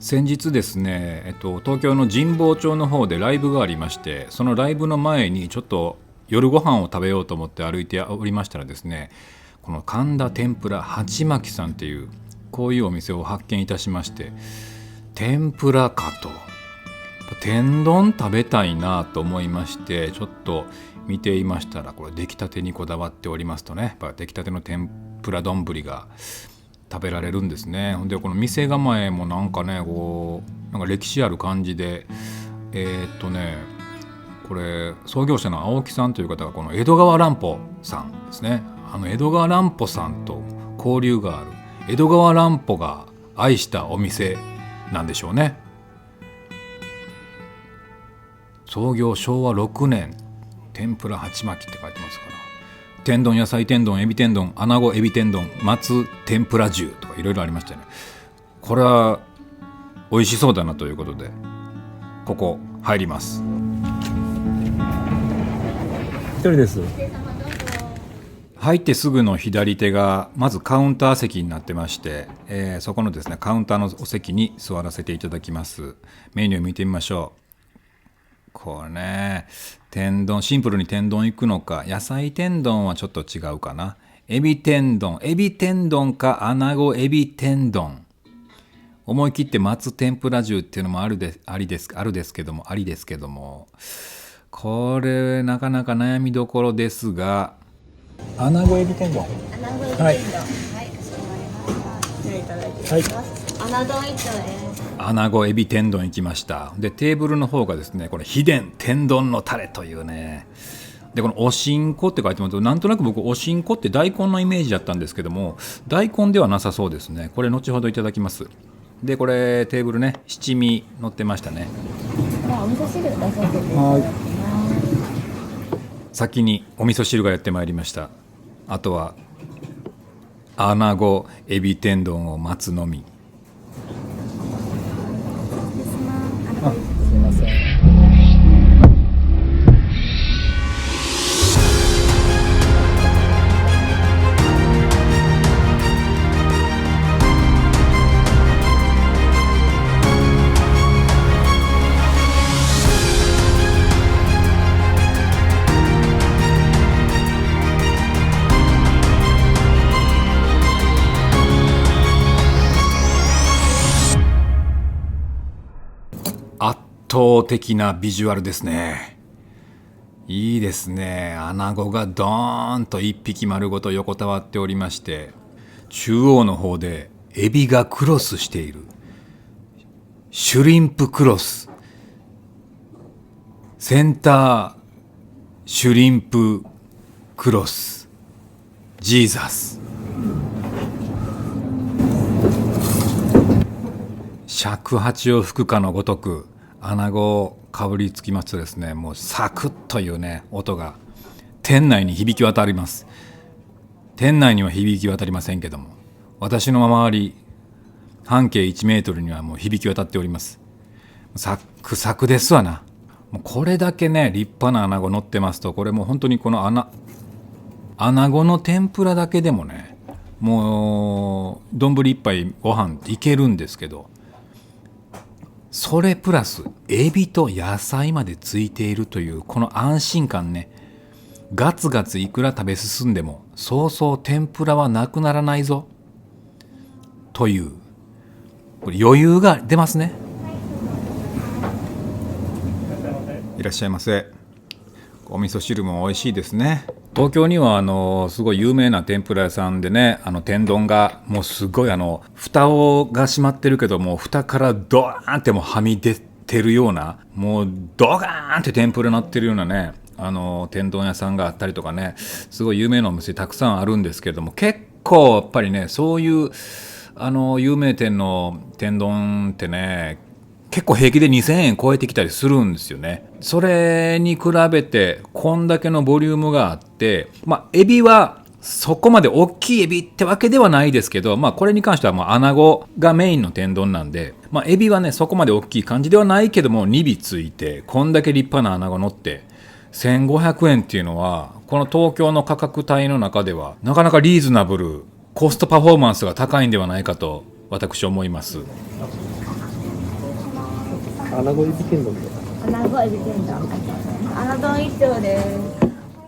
先日ですね、東京の神保町の方でライブがありまして、そのライブの前にちょっと夜ご飯を食べようと思って歩いておりましたらですね、この神田天ぷら鉢巻さんっていうこういうお店を発見いたしまして、天ぷらかと天丼食べたいなと思いまして、ちょっと見ていましたら、これ出来たてにこだわっておりますとね、やっぱ出来たての天ぷら丼が食べられるんですね。でこの店構えもなんかね、こうなんか歴史ある感じで、これ創業者の青木さんという方がこの江戸川乱歩さんですね。江戸川乱歩さんと交流がある江戸川乱歩が愛したお店なんでしょうね。創業昭和6年、天ぷら鉢巻って書いてますから、天丼、野菜天丼、エビ天丼、穴子エビ天丼、松天ぷら重とかいろいろありましたね。これは美味しそうだなということで、ここ入ります。一人です。入ってすぐの左手がまずカウンター席になってまして、そこのですねカウンターのお席に座らせていただきます。メニュー見てみましょう。これね、天丼、シンプルに天丼いくのか、野菜天丼はちょっと違うかな、エビ天丼か穴子エビ天丼、思い切って松天ぷら重っていうのもありですけども、これなかなか悩みどころですが、穴子エビ天丼。穴子エビ天丼。はい、かしこまりました。失礼いただいております。穴丼一丁です。穴子エビ天丼いきました。でテーブルの方がですね、これ秘伝天丼のタレというね。でこのおしんこって書いてますと、なんとなく僕おしんこって大根のイメージだったんですけども、大根ではなさそうですね。これ後ほどいただきます。でこれテーブルね、七味乗ってましたね。お味噌汁出させていただきます。先にお味噌汁がやってまいりました。あとは穴子エビ天丼を待つのみ。すいません。圧倒的なビジュアルですね。いいですね。穴子がドーンと一匹丸ごと横たわっておりまして、中央の方でエビがクロスしている。シュリンプクロス。センターシュリンプクロス。ジーザス。尺八を吹くかのごとく穴子をかぶりつきますとですね、もうサクッというね音が店内に響き渡ります。店内には響き渡りませんけども、私の周り半径1メートルにはもう響き渡っております。サクサクですわな。もうこれだけね立派な穴子乗ってますと、これもう本当にこの穴子の天ぷらだけでもね、もう丼一杯ご飯いけるんですけど、それプラスエビと野菜までついているというこの安心感ね。ガツガツいくら食べ進んでもそうそう天ぷらはなくならないぞという、これ余裕が出ますね。いらっしゃいませ。お味噌汁も美味しいですね。東京にはすごい有名な天ぷら屋さんでね、天丼がもうすごい蓋が閉まってるけども、蓋からドーンってもうはみ出てるような、もうドガーンって天ぷらなってるようなね、天丼屋さんがあったりとかね、すごい有名なお店たくさんあるんですけども、結構やっぱりね、そういう有名店の天丼ってね、結構平気で2000円超えてきたりするんですよね。それに比べてこんだけのボリュームがあって、エビはそこまで大きいエビってわけではないですけど、これに関しては穴子がメインの天丼なんで、エビはねそこまで大きい感じではないけども、2尾ついてこんだけ立派な穴子乗って1500円っていうのは、この東京の価格帯の中ではなかなかリーズナブル、コストパフォーマンスが高いんではないかと私思います。穴子エビ天丼で。穴子エビ天丼。穴丼一丁です。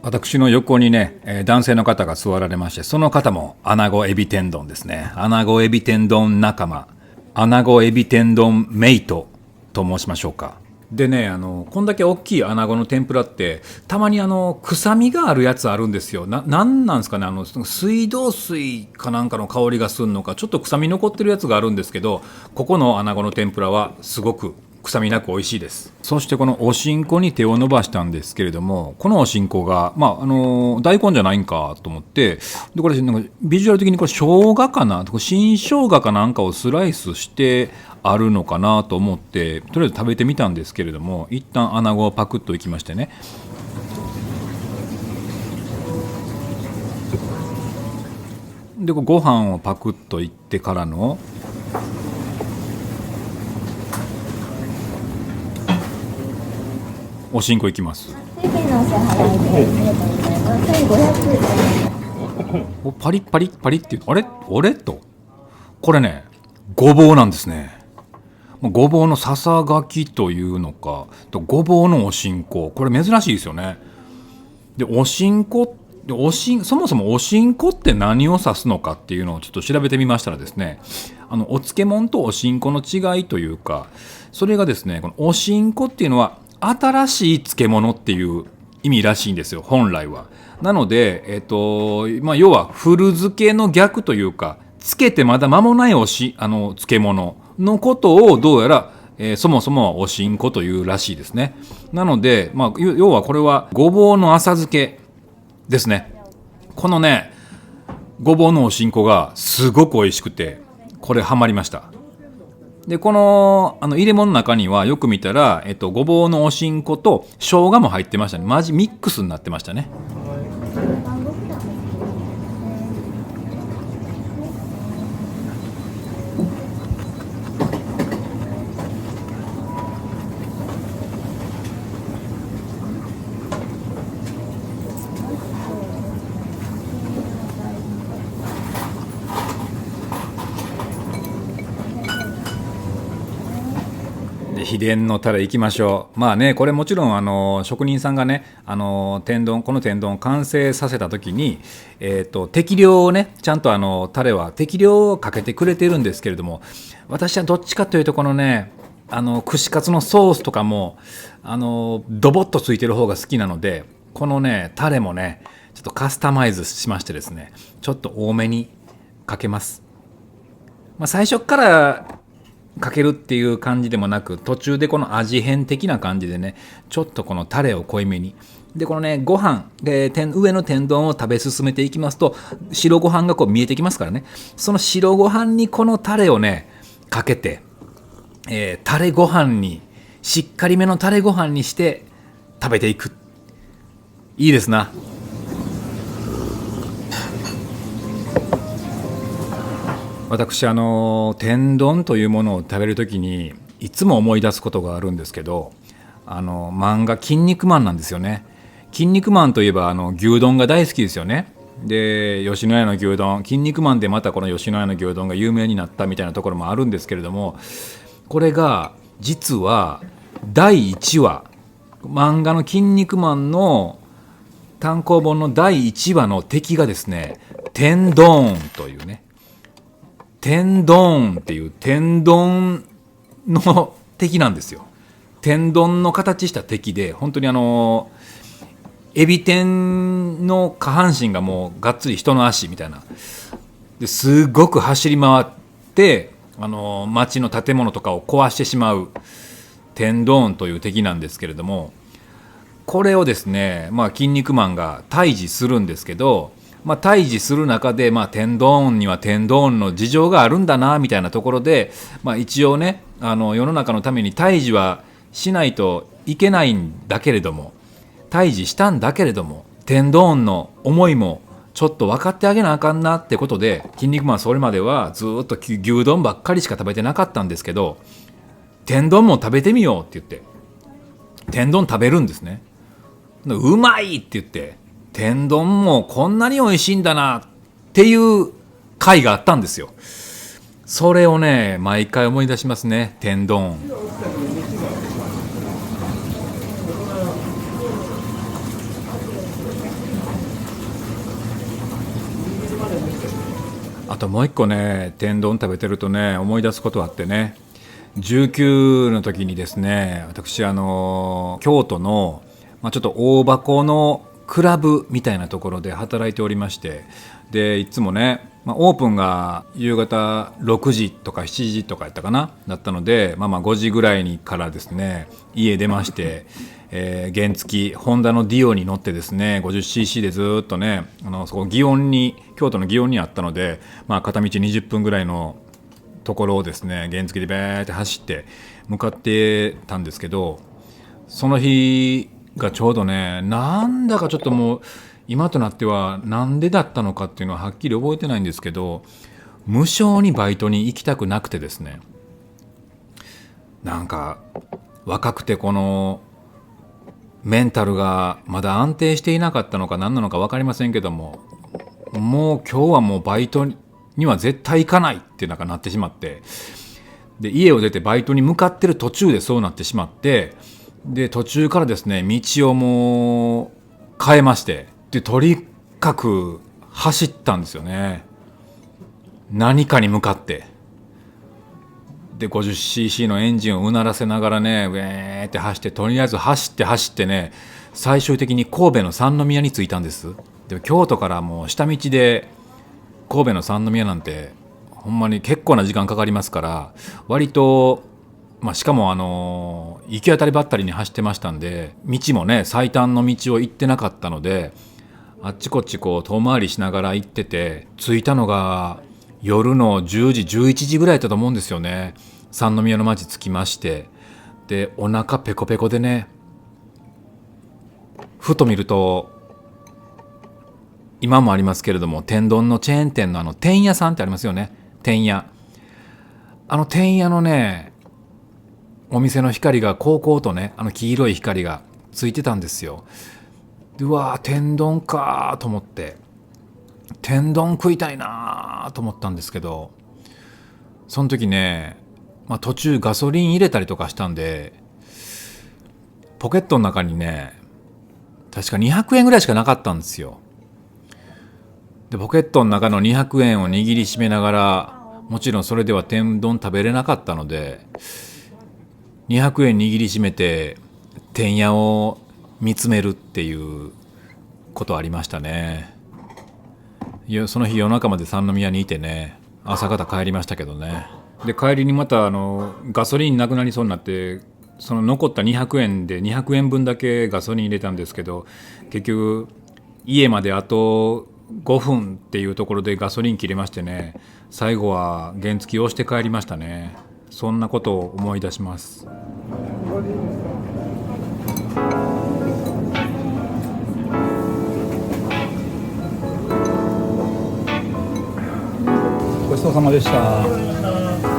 私の横にね、男性の方が座られまして、その方も穴子エビ天丼ですね。穴子エビ天丼仲間、穴子エビ天丼メイトと申しましょうか。でね、こんだけ大きい穴子の天ぷらってたまに臭みがあるやつあるんですよ。なんですかね、水道水かなんかの香りがするのか、ちょっと臭み残ってるやつがあるんですけど、ここの穴子の天ぷらはすごく臭みなく美味しいです。そしてこのおしんこに手を伸ばしたんですけれども、このおしんこが大根じゃないんかと思って、でこれなんかビジュアル的にこれ生姜かな、新生姜かなんかをスライスしてあるのかなと思って、とりあえず食べてみたんですけれども、一旦穴子をパクッといきましてね、でご飯をパクッといってからのおしんこいきます。ペイペイのお支払いでありがとうございます。1500円。おパリッパリッパリッってあれと、これねごぼうなんですね。ごぼうのささがきというのか、ごぼうのおしんこ、これ珍しいですよね。でおしんこそもそもおしんこって何を指すのかっていうのをちょっと調べてみましたらですね、お漬物とおしんこの違いというか、それがですね、このおしんこっていうのは新しい漬物っていう意味らしいんですよ、本来は。なので、要は古漬けの逆というか、漬けてまだ間もない漬物のことをどうやら、そもそもはおしんこというらしいですね。なので、要はこれはごぼうの浅漬けですね。このねごぼうのおしんこがすごく美味しくて、これハマりました。でこの入れ物の中にはよく見たら、ごぼうのおしんこと生姜も入ってましたね。マジミックスになってましたね。秘伝のタレいきましょう。これもちろん職人さんがねこの天丼を完成させた時に、適量をねちゃんとタレは適量をかけてくれてるんですけれども、私はどっちかというとこのね串カツのソースとかもドボッとついてる方が好きなので、このねタレもねちょっとカスタマイズしましてですね、ちょっと多めにかけます。最初からかけるっていう感じでもなく、途中でこの味変的な感じでね、ちょっとこのタレを濃いめに、でこのねご飯で上の天丼を食べ進めていきますと、白ご飯がこう見えてきますからね、その白ご飯にこのタレをねかけて、タレご飯にしっかりめのタレご飯にして食べていく。いいですな。私天丼というものを食べるときにいつも思い出すことがあるんですけど、漫画筋肉マンなんですよね。筋肉マンといえば牛丼が大好きですよね。で吉野家の牛丼、筋肉マンでまたこの吉野家の牛丼が有名になったみたいなところもあるんですけれども、これが実は第1話、漫画の筋肉マンの単行本の第1話の敵がですね、天丼というね、天丼っていう天丼の敵なんですよ。天丼の形した敵で、本当にエビ天の下半身がもうがっつり人の足みたいなですごく走り回って町の建物とかを壊してしまう天丼という敵なんですけれども、これをですね、筋肉マンが退治するんですけど、退治する中で、天丼には天丼の事情があるんだなみたいなところで、一応ね世の中のために退治はしないといけないんだけれども、退治したんだけれども、天丼の思いもちょっと分かってあげなあかんなってことで、筋肉マンそれまではずっと牛丼ばっかりしか食べてなかったんですけど、天丼も食べてみようって言って天丼食べるんですね。うまいって言って天丼もこんなに美味しいんだなっていう回があったんですよ。それをね毎回思い出しますね。天丼あともう一個ね、天丼食べてるとね思い出すことあってね、19の時にですね、私京都の、ちょっと大箱のクラブみたいなところで働いておりまして、でいつもね、オープンが夕方6時とか7時とかやったかなだったので、5時ぐらいにからですね家出まして、原付ホンダのディオに乗ってですね 50cc でずっとねそこ京都の祇園にあったので、片道20分ぐらいのところをですね原付でベーって走って向かってたんですけど、その日がちょうどね、なんだかちょっともう今となってはなんでだったのかっていうのははっきり覚えてないんですけど、無性にバイトに行きたくなくてですね、なんか若くてこのメンタルがまだ安定していなかったのか何なのか分かりませんけども、もう今日はもうバイトには絶対行かないってなってしまって、で家を出てバイトに向かってる途中でそうなってしまって、で途中からですね道をもう変えまして、でとにかく走ったんですよね、何かに向かって。で 50cc のエンジンをうならせながらねウェーって走って、とりあえず走ってね、最終的に神戸の三宮に着いたんです。で京都からもう下道で神戸の三宮なんてほんまに結構な時間かかりますから、割としかも行き当たりばったりに走ってましたんで、道もね最短の道を行ってなかったので、あっちこっちこう遠回りしながら行ってて、着いたのが夜の10時11時ぐらいだったと思うんですよね。三宮の町着きまして、でお腹ペコペコでね、ふと見ると今もありますけれども、天丼のチェーン店の天屋さんってありますよね。天屋、天屋のねお店の光がこうこうとね、黄色い光がついてたんですよ。でうわー天丼かと思って、天丼食いたいなと思ったんですけど、その時ね、途中ガソリン入れたりとかしたんで、ポケットの中にね確か200円ぐらいしかなかったんですよ。でポケットの中の200円を握りしめながら、もちろんそれでは天丼食べれなかったので、200円握りしめて天屋を見つめるっていうことありましたね。その日夜中まで三宮にいてね、朝方帰りましたけどね。で帰りにまたガソリンなくなりそうになって、その残った200円で200円分だけガソリン入れたんですけど、結局家まであと5分っていうところでガソリン切れましてね、最後は原付をして帰りましたね。そんなことを思い出します。ごちそうさまでした。